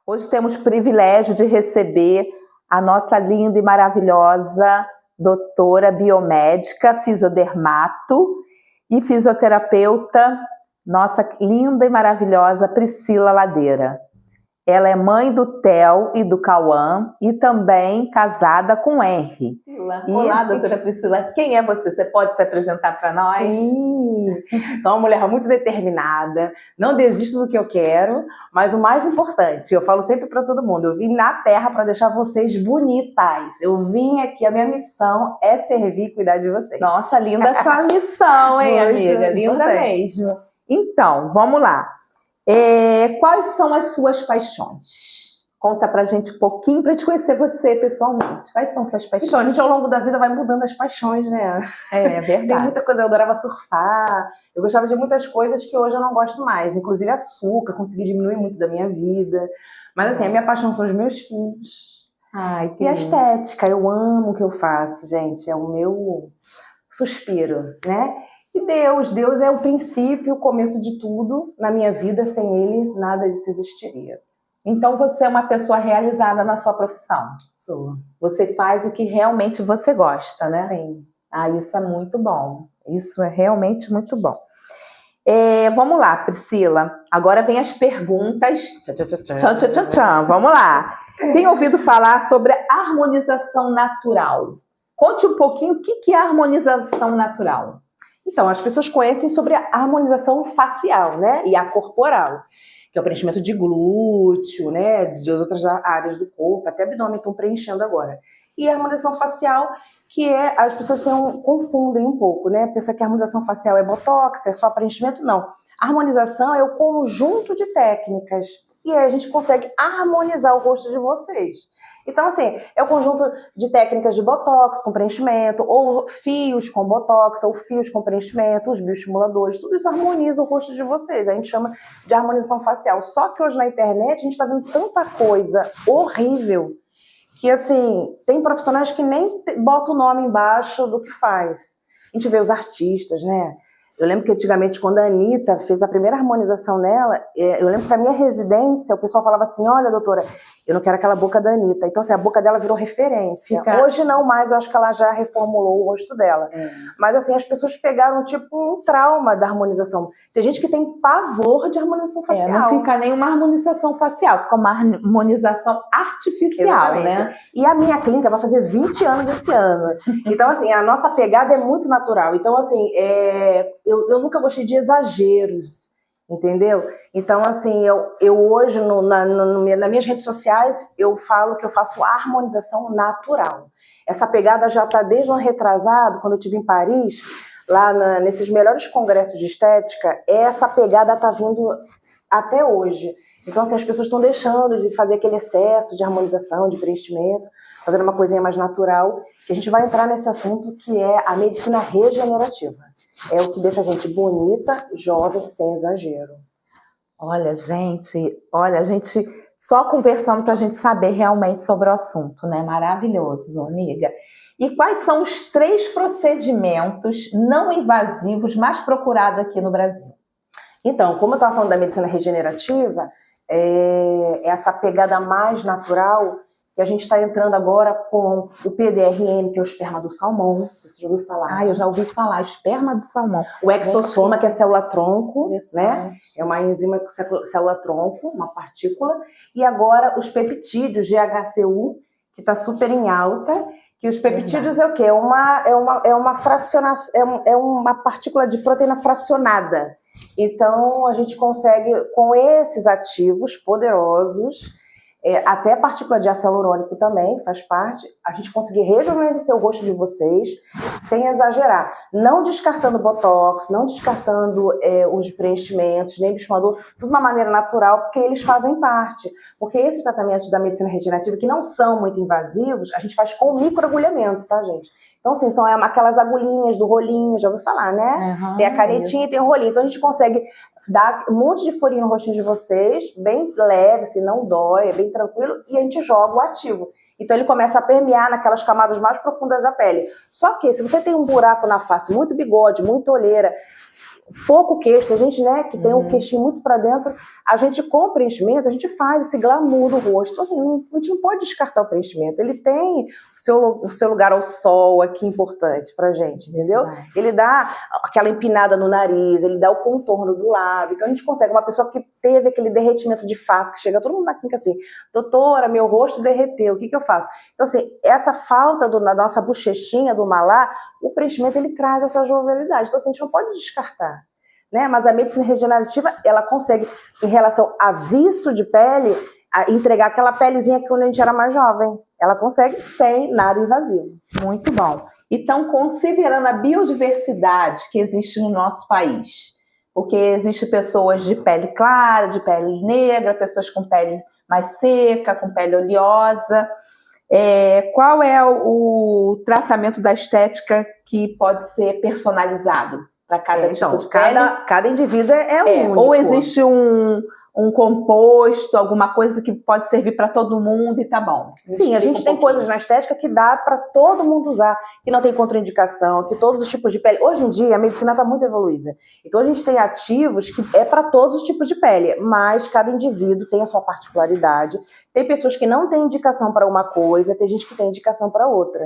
Hoje temos o privilégio de receber a nossa linda e maravilhosa doutora biomédica, fisiodermato e fisioterapeuta, nossa linda e maravilhosa Priscila Ladeira. Ela é mãe do Theo e do Cauã e também casada com R. Olá, doutora Priscila. Quem é você? Você pode se apresentar para nós? Sim, sou uma mulher muito determinada, não desisto do que eu quero, mas o mais importante, eu falo sempre para todo mundo, eu vim na Terra para deixar vocês bonitas. Eu vim aqui, a minha missão é servir e cuidar de vocês. Nossa, linda essa missão, hein, amiga? Linda mesmo. Então, vamos lá. Quais são as suas paixões? Conta pra gente um pouquinho pra gente conhecer você pessoalmente. Quais são suas paixões? Então, a gente ao longo da vida vai mudando as paixões, né? É verdade. Tem muita coisa, eu adorava surfar, eu gostava de muitas coisas que hoje eu não gosto mais, inclusive açúcar, consegui diminuir muito da minha vida. Mas assim, a minha paixão são os meus filhos. Ai, que e a estética, eu amo o que eu faço, gente, é o meu suspiro, né? E Deus é o princípio, o começo de tudo. Na minha vida, sem Ele, nada disso existiria. Então você é uma pessoa realizada na sua profissão? Sou. Você faz o que realmente você gosta, né? Sim. Ah, isso é muito bom. Isso é realmente muito bom. Vamos lá, Priscila. Agora vem as perguntas. Vamos lá. Tem ouvido falar sobre a harmonização natural? Conte um pouquinho o que é a harmonização natural. Então, as pessoas conhecem sobre a harmonização facial, né? E a corporal, que é o preenchimento de glúteo, né? De outras áreas do corpo, até abdômen estão preenchendo agora. E a harmonização facial, que as pessoas confundem um pouco, né? Pensa que a harmonização facial é botox, é só preenchimento, não. A harmonização é o conjunto de técnicas e aí a gente consegue harmonizar o rosto de vocês. Então, assim, é o conjunto de técnicas de botox com preenchimento, ou fios com botox, ou fios com preenchimento, os bioestimuladores, tudo isso harmoniza o rosto de vocês. A gente chama de harmonização facial. Só que hoje na internet a gente está vendo tanta coisa horrível que, assim, tem profissionais que nem botam o nome embaixo do que faz. A gente vê os artistas, né? Eu lembro que antigamente, quando a Anitta fez a primeira harmonização nela, eu lembro que na minha residência, o pessoal falava assim, olha, doutora, eu não quero aquela boca da Anitta. Então, assim, a boca dela virou referência. Hoje não mais, eu acho que ela já reformulou o rosto dela. Mas, assim, as pessoas pegaram, tipo, um trauma da harmonização. Tem gente que tem pavor de harmonização facial. Não fica nem uma harmonização facial, fica uma harmonização artificial, exatamente, né? E a minha clínica vai fazer 20 anos esse ano. Então, assim, a nossa pegada é muito natural. Então, assim, eu nunca gostei de exageros, entendeu? Então, assim, eu hoje, nas minhas redes sociais, eu falo que eu faço harmonização natural. Essa pegada já está desde o ano retrasado, quando eu estive em Paris, lá nesses melhores congressos de estética, essa pegada está vindo até hoje. Então, assim, as pessoas estão deixando de fazer aquele excesso de harmonização, de preenchimento, fazendo uma coisinha mais natural, que a gente vai entrar nesse assunto que é a medicina regenerativa. É o que deixa a gente bonita, jovem, sem exagero. Olha, a gente só conversando para a gente saber realmente sobre o assunto, né? Maravilhoso, amiga. E quais são os 3 procedimentos não invasivos mais procurados aqui no Brasil? Então, como eu estava falando da medicina regenerativa, essa pegada mais natural, que a gente está entrando agora com o PDRN, que é o esperma do salmão. Não sei se você já ouviu falar. Ah, eu já ouvi falar, esperma do salmão. O exossoma, que é célula-tronco, né? É uma enzima célula-tronco, uma partícula. E agora os peptídeos, GHCU, que está super em alta. Que os peptídeos é o quê? É uma partícula de proteína fracionada. Então, a gente consegue, com esses ativos poderosos, até a partícula de ácido hialurônico também faz parte, a gente conseguir rejuvenescer o rosto de vocês sem exagerar. Não descartando botox, não descartando os preenchimentos, nem bioestimulador, tudo de uma maneira natural, porque eles fazem parte. Porque esses tratamentos da medicina regenerativa, que não são muito invasivos, a gente faz com microagulhamento, tá, gente? Então, assim, são aquelas agulhinhas do rolinho, já ouviu falar, né? Tem a canetinha e tem o rolinho. Então, a gente consegue dar um monte de furinho no rostinho de vocês, bem leve, assim, não dói, é bem tranquilo, e a gente joga o ativo. Então, ele começa a permear naquelas camadas mais profundas da pele. Só que, se você tem um buraco na face, muito bigode, muita olheira, pouco queixo, a gente, né, que tem o queixinho muito para dentro, a gente com o preenchimento, a gente faz esse glamour do rosto. Então, assim, a gente não pode descartar o preenchimento. Ele tem o seu lugar ao sol aqui importante pra gente, entendeu? Ele dá aquela empinada no nariz, ele dá o contorno do lábio. Então a gente consegue, uma pessoa que teve aquele derretimento de face, que chega todo mundo na clínica assim, doutora, meu rosto derreteu, o que eu faço? Então assim, essa falta na nossa bochechinha, do malar, o preenchimento ele traz essa jovialidade. Então assim, a gente não pode descartar, né? Mas a medicina regenerativa, ela consegue, em relação a viço de pele, entregar aquela pelezinha que quando a gente era mais jovem. Ela consegue sem nada invasivo. Muito bom. Então, considerando a biodiversidade que existe no nosso país, porque existem pessoas de pele clara, de pele negra, pessoas com pele mais seca, com pele oleosa, qual é o tratamento da estética que pode ser personalizado para cada tipo de pele? Cada indivíduo é único. Ou existe um composto, alguma coisa que pode servir para todo mundo e tá bom. Sim, a gente tem coisas na estética que dá para todo mundo usar, que não tem contraindicação, que todos os tipos de pele. Hoje em dia a medicina está muito evoluída. Então a gente tem ativos que é para todos os tipos de pele, mas cada indivíduo tem a sua particularidade. Tem pessoas que não têm indicação para uma coisa, tem gente que tem indicação para outra.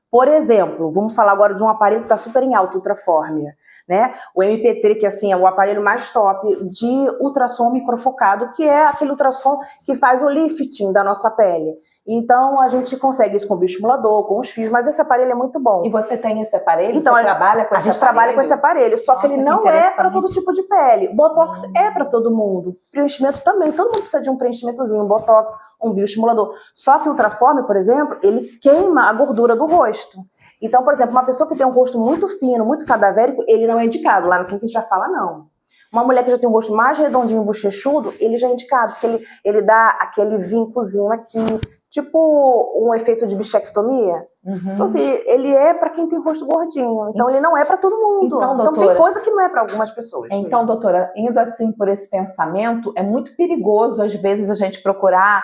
Por exemplo, vamos falar agora de um aparelho que está super em alta, ultraformia, né? O MP3, que assim, é o aparelho mais top de ultrassom microfocado, que é aquele ultrassom que faz o lifting da nossa pele. Então a gente consegue isso com o bioestimulador, com os fios, mas esse aparelho é muito bom. E você tem esse aparelho? Então, você trabalha com esse aparelho? A gente trabalha com esse aparelho, só que ele não é para todo tipo de pele. Botox é para todo mundo. Preenchimento também, todo mundo precisa de um preenchimentozinho, um botox, um bioestimulador. Só que o ultraforme, por exemplo, ele queima a gordura do rosto. Então, por exemplo, uma pessoa que tem um rosto muito fino, muito cadavérico, ele não é indicado. Lá no clínico a gente já fala não. Uma mulher que já tem um rosto mais redondinho, bochechudo, ele já é indicado, porque ele dá aquele vincozinho aqui, tipo um efeito de bichectomia. Então, assim, ele é para quem tem rosto gordinho. Então, ele não é para todo mundo. Então, doutora, então, tem coisa que não é para algumas pessoas. Então, doutora, indo assim por esse pensamento, é muito perigoso, às vezes, a gente procurar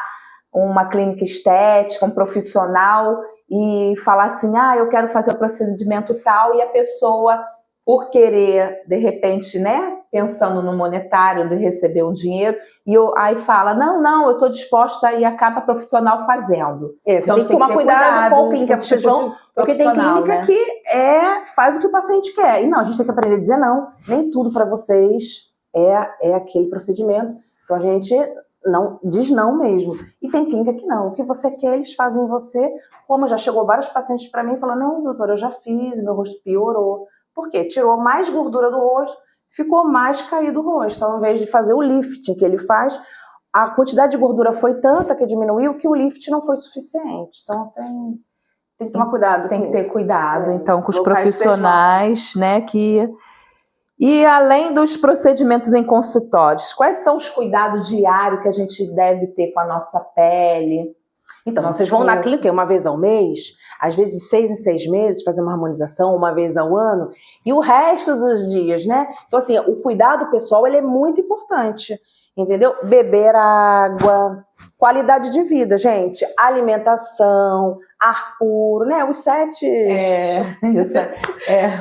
uma clínica estética, um profissional, e falar assim, eu quero fazer o procedimento tal, e a pessoa, por querer, de repente, né, pensando no monetário, de receber um dinheiro, aí fala, não, eu estou disposta, e acaba profissional fazendo. Você tem que tomar cuidado com a clínica, porque tem clínica, né, que faz o que o paciente quer. E não, a gente tem que aprender a dizer não. Nem tudo para vocês é aquele procedimento. Então a gente não diz não mesmo. E tem clínica que não. O que você quer, eles fazem em você. Como já chegou vários pacientes para mim e falaram, não, doutora, eu já fiz, meu rosto piorou. Por quê? Tirou mais gordura do rosto, ficou mais caído o rosto. Então, ao invés de fazer o lifting que ele faz, a quantidade de gordura foi tanta que diminuiu que o lift não foi suficiente. Então, tem que tomar cuidado. Tem que ter cuidado, então, com os profissionais, né, que... E além dos procedimentos em consultórios, quais são os cuidados diários que a gente deve ter com a nossa pele? Então, vocês vão na clínica uma vez ao mês, às vezes de 6 em 6 meses, fazer uma harmonização uma vez ao ano, e o resto dos dias, né? Então, assim, o cuidado pessoal, ele é muito importante, entendeu? Beber água, qualidade de vida, gente, alimentação, ar puro, né? Os 7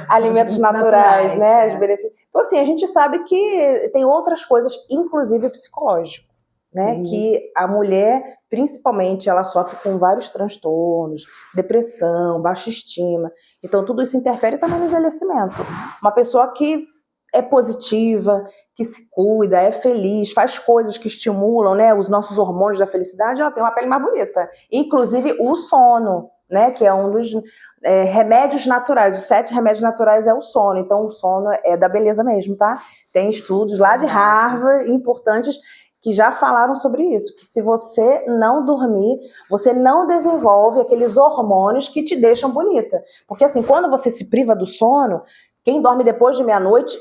alimentos naturais, né? Os benefícios. Então, assim, a gente sabe que tem outras coisas, inclusive psicológico, né? Que a mulher, principalmente, ela sofre com vários transtornos, depressão, baixa estima. Então, tudo isso interfere também no envelhecimento. Uma pessoa que é positiva, que se cuida, é feliz, faz coisas que estimulam, né, os nossos hormônios da felicidade, ela tem uma pele mais bonita. Inclusive o sono, né, que é um dos remédios naturais. Os 7 remédios naturais é o sono. Então, o sono é da beleza mesmo, tá? Tem estudos lá de Harvard, importantes, que já falaram sobre isso, que se você não dormir, você não desenvolve aqueles hormônios que te deixam bonita. Porque assim, quando você se priva do sono, quem dorme depois de meia-noite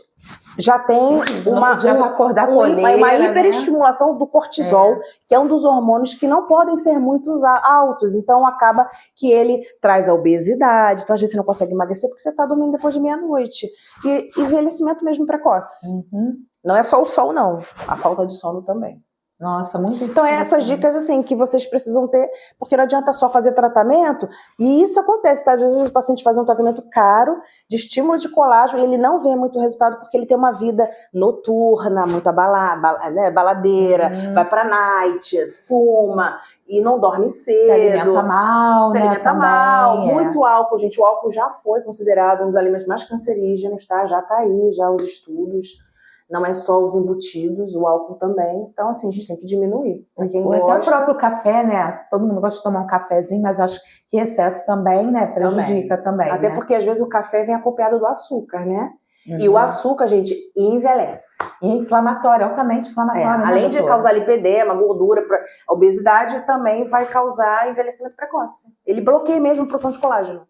já tem uma hiperestimulação do cortisol, que é um dos hormônios que não podem ser muito altos. Então acaba que ele traz a obesidade. Então às vezes você não consegue emagrecer porque você está dormindo depois de meia-noite. E envelhecimento mesmo precoce. Não é só o sol, não. A falta de sono também. Nossa, muito Então, essas dicas, assim, que vocês precisam ter, porque não adianta só fazer tratamento, e isso acontece, tá? Às vezes o paciente faz um tratamento caro, de estímulo de colágeno, e ele não vê muito resultado, porque ele tem uma vida noturna, muito né, baladeira, vai pra night, fuma, e não dorme cedo. Se alimenta mal, se né? alimenta mal, muito álcool, gente. O álcool já foi considerado um dos alimentos mais cancerígenos, tá? Já tá aí, já os estudos. Não é só os embutidos, o álcool também. Então, assim, a gente tem que diminuir. Pra quem gosta... Até o próprio café, né? Todo mundo gosta de tomar um cafezinho, mas acho que excesso também, né? Prejudica também. Até né? porque, às vezes, o café vem acompanhado do açúcar, né? E o açúcar, gente, envelhece. E é inflamatório, altamente inflamatório. Né, além de causar lipedema, gordura, a obesidade também vai causar envelhecimento precoce. Ele bloqueia mesmo a produção de colágeno.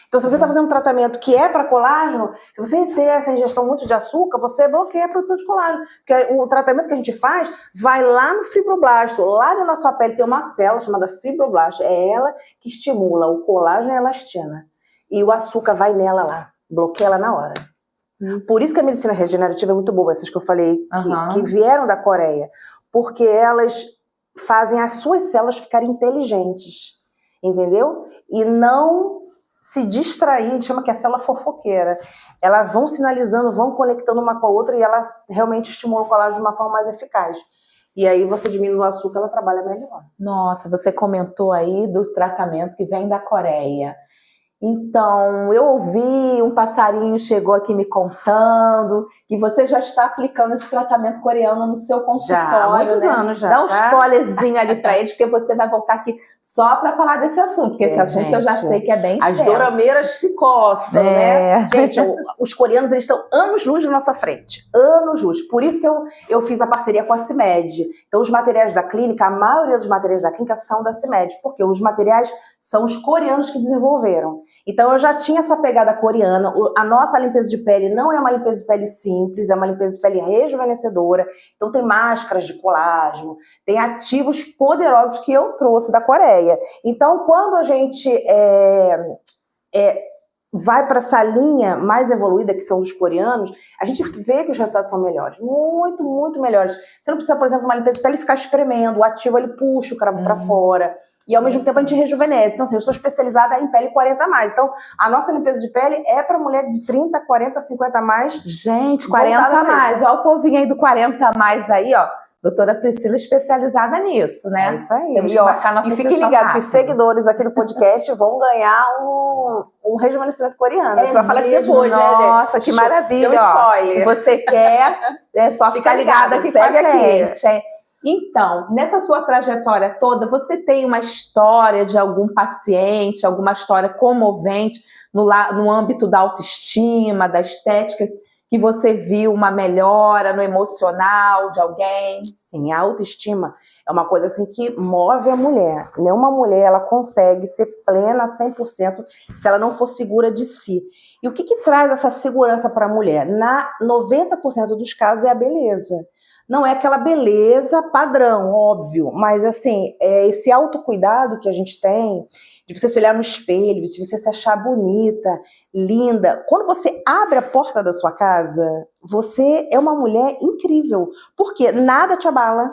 Então, se você está fazendo um tratamento que é para colágeno, se você ter essa ingestão muito de açúcar, você bloqueia a produção de colágeno. Porque o tratamento que a gente faz vai lá no fibroblasto. Lá na nossa pele tem uma célula chamada fibroblasto. É ela que estimula o colágeno e a elastina. E o açúcar vai nela lá. Bloqueia ela na hora. Por isso que a medicina regenerativa é muito boa, essas que eu falei, que vieram da Coreia. Porque elas fazem as suas células ficarem inteligentes. Entendeu? E não se distrair, a gente chama que é a célula fofoqueira. Elas vão sinalizando, vão conectando uma com a outra e elas realmente estimulam o colágeno de uma forma mais eficaz. E aí você diminui o açúcar, ela trabalha melhor. Nossa, você comentou aí do tratamento que vem da Coreia. Então, eu ouvi, um passarinho chegou aqui me contando que você já está aplicando esse tratamento coreano no seu consultório. Já, há muitos anos já. Dá um spoilerzinho ali para eles, porque você vai voltar aqui só para falar desse assunto, porque esse assunto eu já sei que é bem extenso. As dorameiras se coçam, né? Gente, os coreanos, eles estão anos-luz na nossa frente. Anos-luz. Por isso que eu fiz a parceria com a CIMED. Então, os materiais da clínica, a maioria dos materiais da clínica são da CIMED, porque os materiais são os coreanos que desenvolveram. Então, eu já tinha essa pegada coreana. A nossa limpeza de pele não é uma limpeza de pele simples, é uma limpeza de pele rejuvenescedora. Então, tem máscaras de colágeno, tem ativos poderosos que eu trouxe da Coreia. Então, quando a gente vai para essa linha mais evoluída, que são dos coreanos, a gente vê que os resultados são melhores. Muito, muito melhores. Você não precisa, por exemplo, uma limpeza de pele ficar espremendo. O ativo, ele puxa o cravo para fora. E ao mesmo tempo a gente rejuvenesce. Então, assim, eu sou especializada em pele 40 a mais. Então, a nossa limpeza de pele é para mulher de 30, 40, 50 a mais. Gente, 40 a mais. Olha o povinho aí do 40 a mais aí, ó. Doutora Priscila especializada nisso, né? É isso aí. Temos que marcar nossa e fiquem ligados que os seguidores aqui do podcast vão ganhar um rejuvenescimento coreano. Você vai falar isso depois, né, gente? Nossa, que maravilha. Deu spoiler. Se você quer, é só ficar ligado aqui com a gente. Então, nessa sua trajetória toda, você tem uma história de algum paciente, alguma história comovente no âmbito da autoestima, da estética, que você viu uma melhora no emocional de alguém? Sim, a autoestima é uma coisa assim que move a mulher. Nenhuma mulher ela consegue ser plena 100% se ela não for segura de si. E o que traz essa segurança para a mulher? Na 90% dos casos é a beleza. Não é aquela beleza padrão, óbvio, mas assim, é esse autocuidado que a gente tem, de você se olhar no espelho, de você se achar bonita, linda. Quando você abre a porta da sua casa, você é uma mulher incrível, porque nada te abala.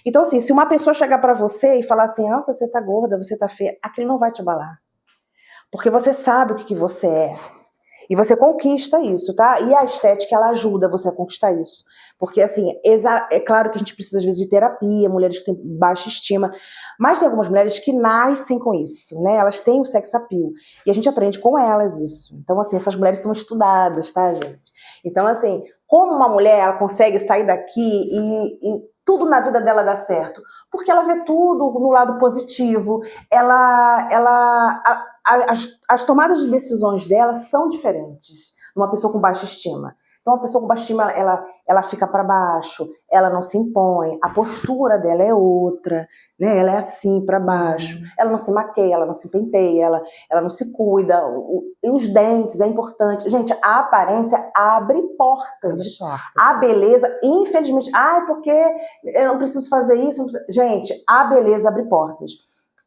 Então assim, se uma pessoa chegar pra você e falar assim, nossa, você tá gorda, você tá feia, aquilo não vai te abalar. Porque você sabe o que você é. E você conquista isso, tá? E a estética, ela ajuda você a conquistar isso. Porque, assim, é claro que a gente precisa, às vezes, de terapia, mulheres que têm baixa estima, mas tem algumas mulheres que nascem com isso, né? Elas têm o sex appeal. E a gente aprende com elas isso. Então, assim, essas mulheres são estudadas, tá, gente? Então, assim, como uma mulher, ela consegue sair daqui e tudo na vida dela dá certo? Porque ela vê tudo no lado positivo, as tomadas de decisões dela são diferentes de uma pessoa com baixa estima. Então, uma pessoa com baixa estima, ela fica para baixo, ela não se impõe, a postura dela é outra, né? Ela é assim, para baixo, ela não se maqueia, ela não se penteia, ela não se cuida, e os dentes, é importante. Gente, a aparência abre portas. A beleza, infelizmente, porque eu não preciso fazer isso. Gente, a beleza abre portas.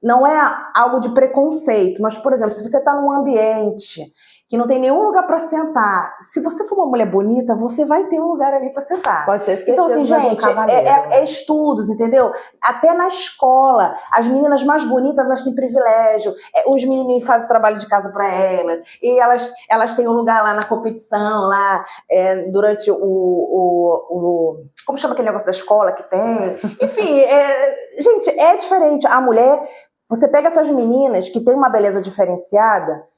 não é algo de preconceito, mas, por exemplo, se você está num ambiente que não tem nenhum lugar para sentar, se você for uma mulher bonita, você vai ter um lugar ali para sentar. Pode ter certeza. Então, assim, gente, é estudos, entendeu? Até na escola, as meninas mais bonitas, elas têm privilégio, os meninos fazem o trabalho de casa para elas, e elas têm um lugar lá na competição, lá durante como chama aquele negócio da escola que tem? Enfim, gente, é diferente. A mulher, você pega essas meninas que têm uma beleza diferenciada,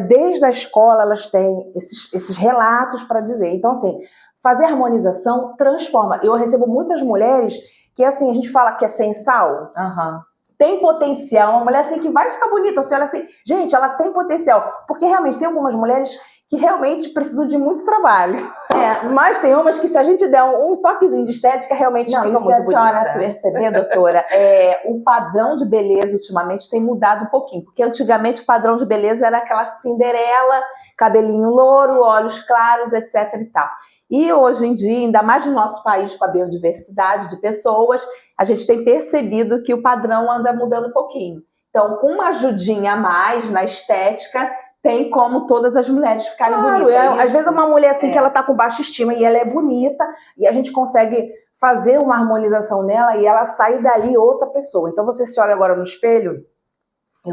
desde a escola elas têm esses relatos para dizer. Então, assim, fazer harmonização transforma. Eu recebo muitas mulheres que, assim, a gente fala que é sem sal. Tem potencial. Uma mulher assim que vai ficar bonita. Você olha assim, gente, ela tem potencial. Porque realmente tem algumas mulheres que realmente precisam de muito trabalho. Mas tem umas que, se a gente der um toquezinho de estética, realmente fica muito bonita. Se a senhora perceber, doutora, o padrão de beleza ultimamente tem mudado um pouquinho, porque antigamente o padrão de beleza era aquela Cinderela, cabelinho louro, olhos claros, etc e tal. E hoje em dia, ainda mais no nosso país, com a biodiversidade de pessoas, a gente tem percebido que o padrão anda mudando um pouquinho. Então, com uma ajudinha a mais na estética, tem como todas as mulheres ficarem bonitas. Às vezes uma mulher assim que ela tá com baixa estima e ela é bonita e a gente consegue fazer uma harmonização nela e ela sai dali outra pessoa. Então você se olha agora no espelho,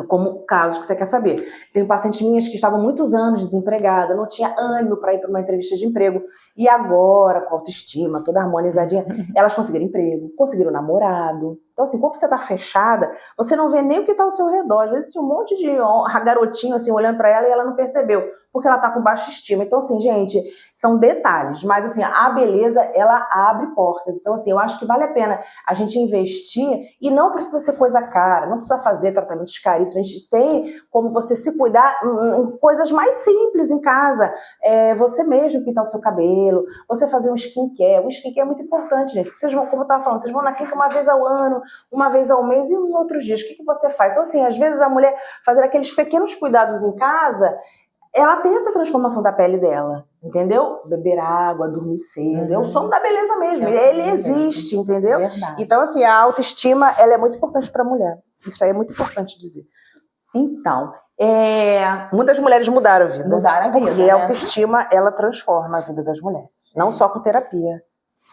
como caso que você quer saber. Tenho pacientes minhas que estavam muitos anos desempregada, não tinha ânimo para ir para uma entrevista de emprego e agora, com autoestima, toda harmonizadinha, elas conseguiram emprego, conseguiram namorado. Então, assim, quando você tá fechada, você não vê nem o que tá ao seu redor. Às vezes tem um monte de garotinho, assim, olhando pra ela e ela não percebeu, porque ela tá com baixa estima. Então, assim, gente, são detalhes. Mas, assim, a beleza, ela abre portas. Então, assim, eu acho que vale a pena a gente investir e não precisa ser coisa cara, não precisa fazer tratamentos caríssimos. A gente tem como você se cuidar em coisas mais simples em casa. Você mesmo pintar o seu cabelo, você fazer um skincare. O skincare é muito importante, gente, porque vocês vão, como eu tava falando, vocês vão na clínica uma vez ao ano, uma vez ao mês, e os outros dias, o que você faz? Então, assim, às vezes a mulher fazer aqueles pequenos cuidados em casa, ela tem essa transformação da pele dela, entendeu? Beber água, dormir cedo, é o som da beleza mesmo, ele existe, entendeu? Verdade. Então, assim, a autoestima, ela é muito importante para a mulher, isso aí é muito importante dizer. Então, muitas mulheres mudaram a vida. Mudaram a vida, porque a autoestima, ela transforma a vida das mulheres, não só com terapia.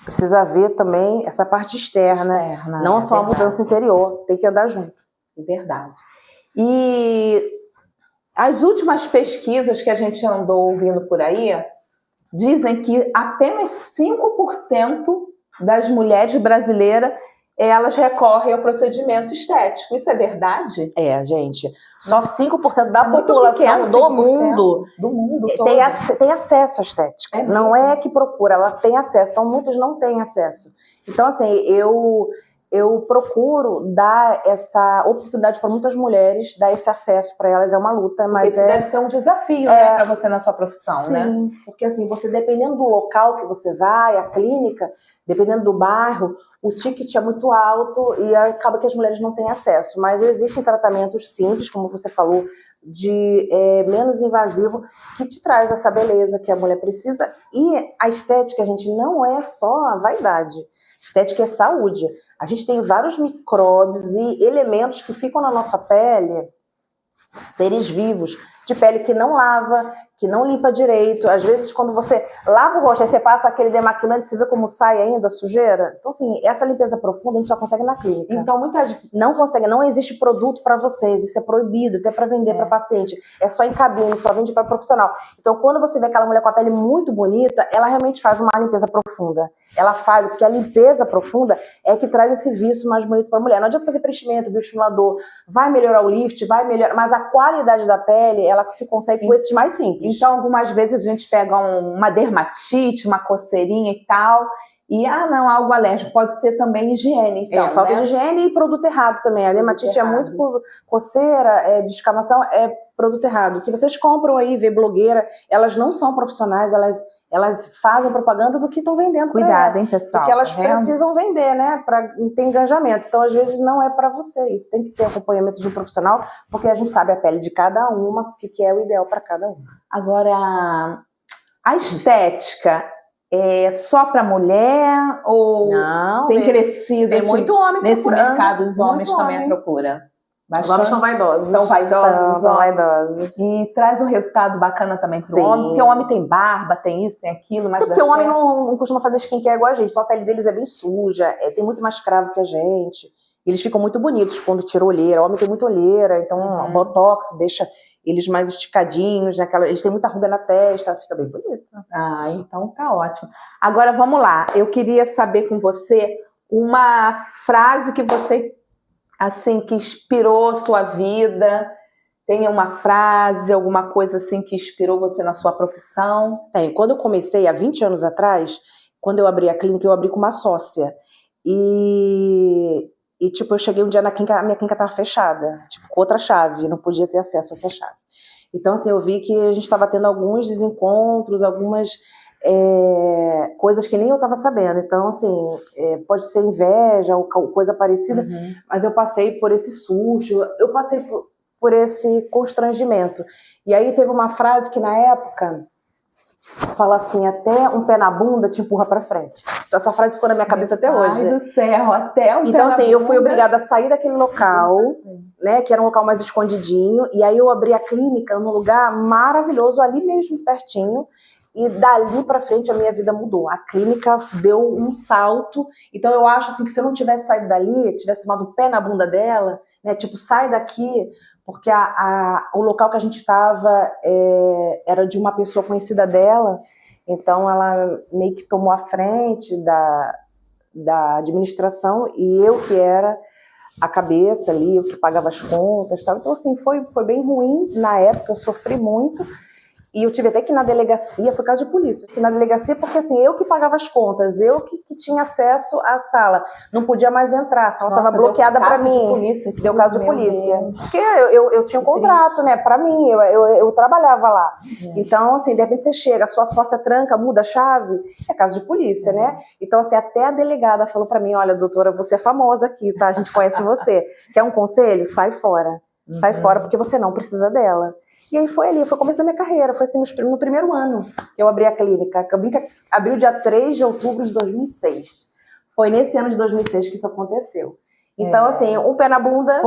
Precisa ver também essa parte externa, não só a mudança interior, tem que andar junto. É verdade. E as últimas pesquisas que a gente andou ouvindo por aí dizem que apenas 5% das mulheres brasileiras elas recorrem ao procedimento estético. Isso é verdade? Gente. Só 5% da população do mundo todo tem acesso à estética. Não é que procura, ela tem acesso. Então, muitos não têm acesso. Então, assim, eu procuro dar essa oportunidade para muitas mulheres, dar esse acesso para elas. É uma luta, mas isso deve ser um desafio, né, para você na sua profissão, sim, né? Sim, porque assim, você dependendo do local que você vai, a clínica, dependendo do bairro, o ticket é muito alto e acaba que as mulheres não têm acesso. Mas existem tratamentos simples, como você falou, de menos invasivo, que te traz essa beleza que a mulher precisa. E a estética, gente, não é só a vaidade. Estética é saúde. A gente tem vários micróbios e elementos que ficam na nossa pele, seres vivos, de pele que não lava, que não limpa direito. Às vezes, quando você lava o rosto, aí você passa aquele demaquilante, você vê como sai ainda a sujeira. Então, assim, essa limpeza profunda a gente só consegue na clínica. Então, muita gente não consegue, não existe produto para vocês, isso é proibido, até para vender para paciente. É só em cabine, só vende para profissional. Então, quando você vê aquela mulher com a pele muito bonita, ela realmente faz uma limpeza profunda. Ela faz, porque a limpeza profunda é que traz esse viço mais bonito para a mulher. Não adianta fazer preenchimento, bioestimulador, vai melhorar o lift, vai melhorar, mas a qualidade da pele, ela se consegue com esses mais simples. Então, algumas vezes a gente pega uma dermatite, uma coceirinha e tal, e, não, algo alérgico. Pode ser também higiene, então, falta de higiene e produto errado também. A dermatite é muito por coceira, descamação, é produto errado. O que vocês compram aí, vê blogueira, elas não são profissionais, elas fazem propaganda do que estão vendendo. Cuidado, hein, pessoal. Porque elas precisam vender, né, para ter engajamento. Então, às vezes, não é para vocês. Tem que ter acompanhamento de um profissional, porque a gente sabe a pele de cada uma, o que é o ideal para cada uma. Agora, a estética é só para mulher ou não, tem crescido? Tem assim, muito homem nesse procurando, mercado, os homens também procuram? Os homens são vaidosos. São vaidosos. São vaidosos. E traz um resultado bacana também pro Sim. homem, porque o homem tem barba, tem isso, tem aquilo, mas Porque o homem não costuma fazer skincare igual a gente, então a pele deles é bem suja, tem muito mais cravo que a gente. Eles ficam muito bonitos quando tira olheira. O homem tem muita olheira, então botox deixa eles mais esticadinhos, né? Eles têm muita ruga na testa, fica bem bonito. Ah, então tá ótimo. Agora vamos lá, eu queria saber com você uma frase que você, assim, que inspirou sua vida. Tem uma frase, alguma coisa assim que inspirou você na sua profissão? Tem. Quando eu comecei, há 20 anos atrás, quando eu abri a clínica, eu abri com uma sócia. E tipo, eu cheguei um dia na clínica, a minha clínica estava fechada, tipo, com outra chave, não podia ter acesso a essa chave. Então, assim, eu vi que a gente estava tendo alguns desencontros, algumas coisas que nem eu estava sabendo. Então, assim, pode ser inveja ou coisa parecida, mas eu passei por esse susto, eu passei por esse constrangimento. E aí teve uma frase que na época fala assim: até um pé na bunda te empurra pra frente. Então essa frase ficou na minha cabeça até hoje. Ai do céu, até um pé Então na assim, bunda. eu fui obrigada a sair daquele local, né, que era um local mais escondidinho, e aí eu abri a clínica num lugar maravilhoso, ali mesmo pertinho, e dali pra frente a minha vida mudou. A clínica deu um salto. Então eu acho assim que se eu não tivesse saído dali, tivesse tomado um pé na bunda dela, né, tipo, sai daqui, porque o local que a gente estava era de uma pessoa conhecida dela, então ela meio que tomou a frente da administração, e eu que era a cabeça ali, eu que pagava as contas, tal. Então assim, foi bem ruim na época, eu sofri muito. E eu tive até que ir na delegacia, foi caso de polícia. Eu fui na delegacia porque assim, eu que pagava as contas, eu que tinha acesso à sala. Não podia mais entrar, a sala estava bloqueada para mim. Deu caso de polícia. Porque eu tinha um contrato, né, para mim, eu trabalhava lá. Então, assim, de repente você chega, a sua sócia tranca, muda a chave, é caso de polícia, né? Então, assim, até a delegada falou para mim: olha, doutora, você é famosa aqui, tá? A gente conhece você. Quer um conselho? Sai fora. Sai fora, porque você não precisa dela. E aí foi ali, foi o começo da minha carreira, foi assim, no primeiro ano que eu abri a clínica. A clínica abriu dia 3 de outubro de 2006. Foi nesse ano de 2006 que isso aconteceu. Então, assim, um pé na bunda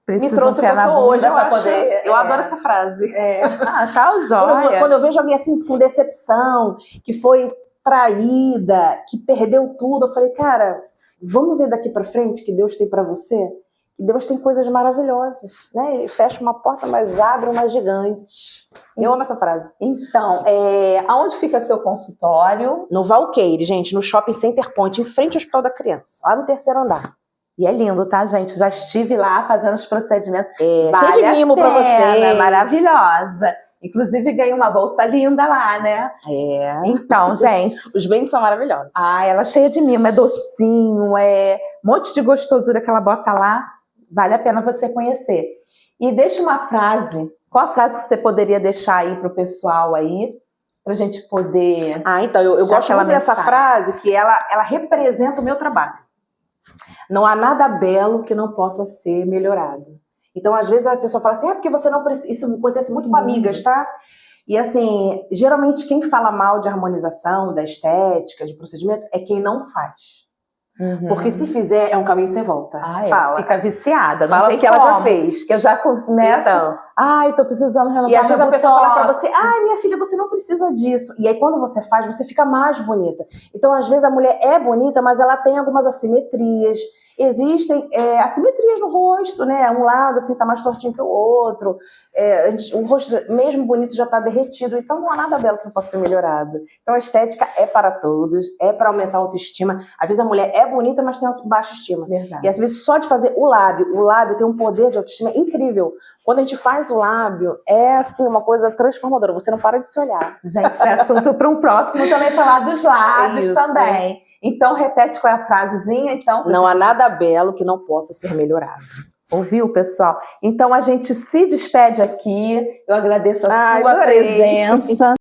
me trouxe pra pessoa hoje, eu acho. Eu adoro essa frase. Ah, tá jóia. Quando eu vejo alguém assim com decepção, que foi traída, que perdeu tudo, eu falei: cara, vamos ver daqui pra frente que Deus tem pra você? Deus tem coisas maravilhosas, né? Ele fecha uma porta, mas abre uma gigante. Eu amo essa frase. Então, aonde fica seu consultório? No Valqueire, gente, no Shopping Center Point, em frente ao Hospital da Criança, lá no 3º andar. E é lindo, tá, gente? Já estive lá fazendo os procedimentos. Cheio de mimo pra vocês. Maravilhosa. Inclusive, ganhei uma bolsa linda lá, né? Então, gente... Os bens são maravilhosos. Ah, ela é cheia de mimo, é docinho, um monte de gostosura que ela bota lá. Vale a pena você conhecer. E deixa uma frase. Qual a frase que você poderia deixar aí pro pessoal aí? Pra gente poder... Então, eu gosto muito dessa frase, que ela representa o meu trabalho. Não há nada belo que não possa ser melhorado. Então, às vezes a pessoa fala assim: porque você não precisa... Isso acontece muito com amigas, tá? E assim, geralmente quem fala mal de harmonização, da estética, de procedimento, é quem não faz. Porque se fizer, é um caminho sem volta. Fala. Fica viciada. Fala porque ela já fez. Que eu já começo... Então. Tô precisando renovar. E às vezes a pessoa fala pra você: minha filha, você não precisa disso. E aí quando você faz, você fica mais bonita. Então às vezes a mulher é bonita, mas ela tem algumas assimetrias. Existem assimetrias no rosto, né? Um lado assim tá mais tortinho que o outro. O rosto, mesmo bonito, já tá derretido. Então não há nada belo que não possa ser melhorado. Então a estética é para todos, é para aumentar a autoestima. Às vezes a mulher é bonita, mas tem baixa estima. Verdade. E às vezes só de fazer o lábio tem um poder de autoestima incrível. Quando a gente faz o lábio, é assim, uma coisa transformadora. Você não para de se olhar. Gente, isso é assunto para um próximo também, falar dos lábios também. Então, repete qual é a frasezinha, então. Não há nada belo que não possa ser melhorado. Ouviu, pessoal? Então, a gente se despede aqui. Eu agradeço a sua presença.